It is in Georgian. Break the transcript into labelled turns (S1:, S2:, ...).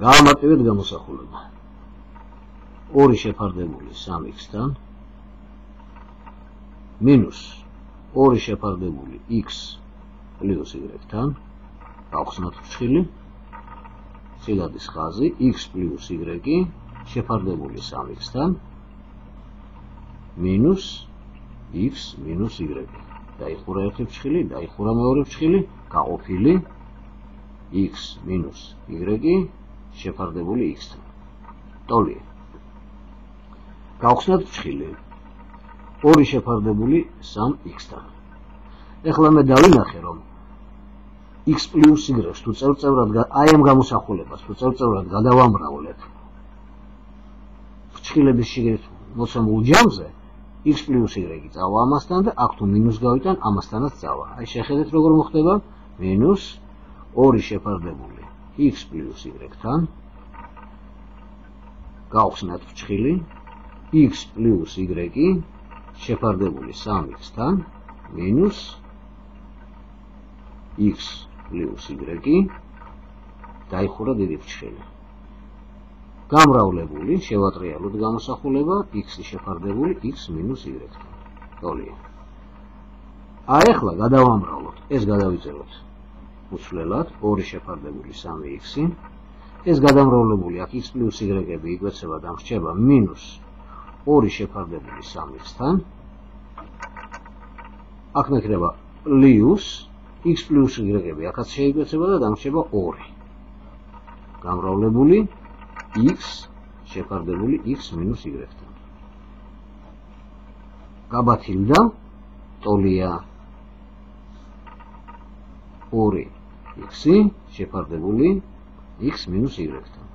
S1: Გავამარტივეთ გამოსახულება. 2 შეფარდებული 3x-თან მინუს 2 შეფარდებული x პლუს y-თან გავხსნათ ფრჩხილი. წილადის ხაზი x პლუს y შეფარდებული 3x-თან მინუს x მინუს y. დაიხურა ერთი ფრჩხილი, დაიხურა მეორე ფრჩხილი, გაყოფილი x მინუს y შეფარდებული x-თან. ტოლია. გავხსნათ ფრჩხილი 2 შეფარდებული 3x-თან. ეხლა მე დავინახე, რომ x პლუს y-ს თუ წევრად აი ამ გამოსახულებას თუ წევრად გადავამრავლებ ფრჩხილების შიგნით მოცემულ ჯამზე x პლუს y წავა ამასთან და აქ თუ მინუს გავიტან ამასთანაც წავა. აი შეხედეთ როგორ მოხდება მინუს 2 შეფარდებული x პლუს y-თან გავხსნათ ფრჩხილი x პლუს y შეფარდებული 3x-თან მინუს x პლუს y დაიხურა დიდი ფრჩხილი. გამრავლებული შევატრიალოთ გამოსახულება x-ი შეფარდებული x მინუს y-თან. ტოლია. აი ახლა გადავამრავლოთ, ეს გადავიწეროთ უცვლელად 2 შეფარდებული 3x-ი. ეს გადამრავლებული აქ x პლუს y-ები იკვეცება და რჩება მინუს 2 შეფარდებული 3x-თან. აქ მექნება პლუს x პლუს y-ები აქაც შეიკვეცება და დამრჩება 2. გამრავლებული x შეფარდებული x მინუს y-თან. გაბათილდა ტოლია 2x შეფარდებული x მინუს y-თან.